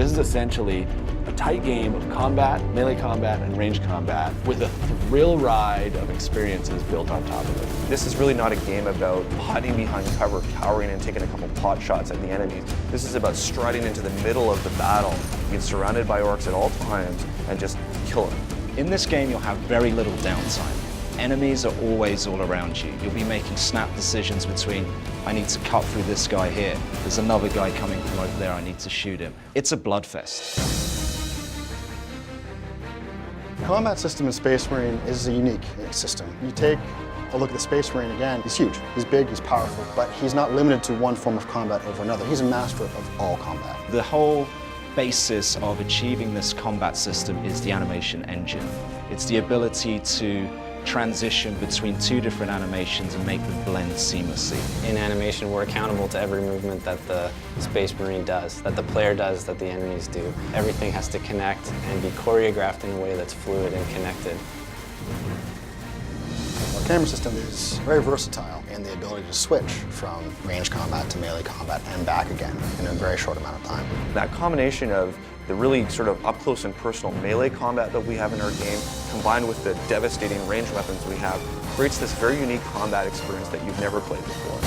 This is essentially a tight game of combat, melee combat, and range combat with a thrill ride of experiences built on top of it. This is really not a game about hiding behind cover, cowering and taking a couple pot shots at the enemies. This is about striding into the middle of the battle, being surrounded by orcs at all times, and just kill them. In this game, you'll have very little downtime. Enemies are always all around you. You'll be making snap decisions between, I need to cut through this guy here. There's another guy coming from over there, I need to shoot him. It's a bloodfest. The combat system in Space Marine is a unique system. You take a look at the Space Marine again, he's huge, he's big, he's powerful, but he's not limited to one form of combat over another. He's a master of all combat. The whole basis of achieving this combat system is the animation engine. It's the ability to transition between two different animations and make them blend seamlessly. In animation, we're accountable to every movement that the Space Marine does, that the player does, that the enemies do. Everything has to connect and be choreographed in a way that's fluid and connected. Our camera system is very versatile in the ability to switch from range combat to melee combat and back again in a very short amount of time. That combination of the really sort of up close and personal melee combat that we have in our game, combined with the devastating range weapons we have, creates this very unique combat experience that you've never played before.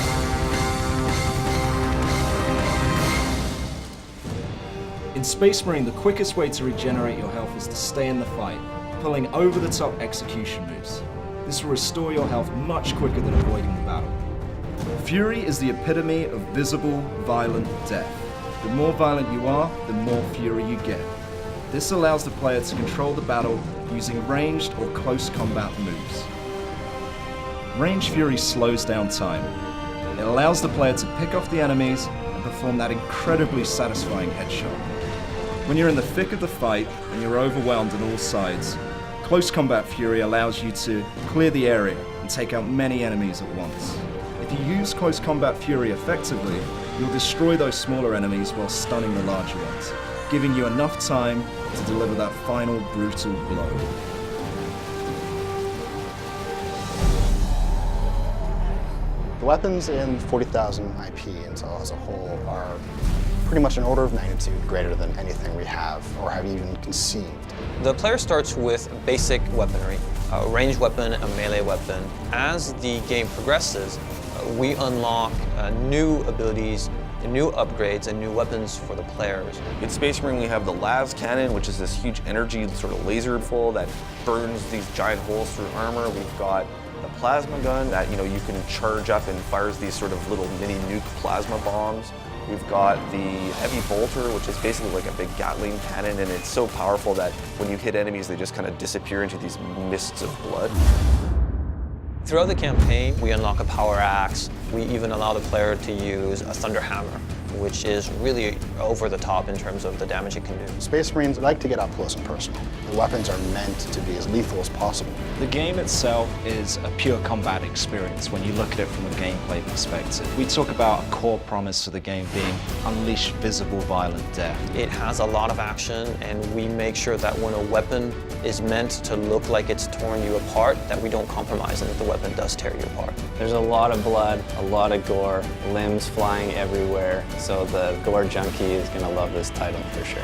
In Space Marine, the quickest way to regenerate your health is to stay in the fight, pulling over-the-top execution moves. This will restore your health much quicker than avoiding the battle. Fury is the epitome of visible, violent death. The more violent you are, the more fury you get. This allows the player to control the battle using ranged or close combat moves. Range Fury slows down time. It allows the player to pick off the enemies and perform that incredibly satisfying headshot. When you're in the thick of the fight and you're overwhelmed on all sides, Close Combat Fury allows you to clear the area and take out many enemies at once. If you use Close Combat Fury effectively, you'll destroy those smaller enemies while stunning the larger ones, giving you enough time to deliver that final brutal blow. The weapons in 40,000 IP as a whole are pretty much an order of magnitude greater than anything we have or have even conceived. The player starts with basic weaponry, a ranged weapon, a melee weapon. As the game progresses, we unlock new abilities, new upgrades, and new weapons for the players. In Space Marine, we have the las cannon, which is this huge energy sort of laser full that burns these giant holes through armor. We've got the plasma gun that you can charge up and fires these sort of little mini nuke plasma bombs. We've got the heavy bolter, which is basically like a big Gatling cannon, and it's so powerful that when you hit enemies, they just kind of disappear into these mists of blood. Throughout the campaign, we unlock a power axe. We even allow the player to use a thunder hammer, which is really over the top in terms of the damage it can do. Space Marines like to get up close and personal. The weapons are meant to be as lethal as possible. The game itself is a pure combat experience when you look at it from a gameplay perspective. We talk about a core promise of the game being unleash visible, violent death. It has a lot of action, and we make sure that when a weapon is meant to look like it's torn you apart, that we don't compromise and that the weapon does tear you apart. There's a lot of blood, a lot of gore, limbs flying everywhere, so the gore junkie is going to love this title for sure.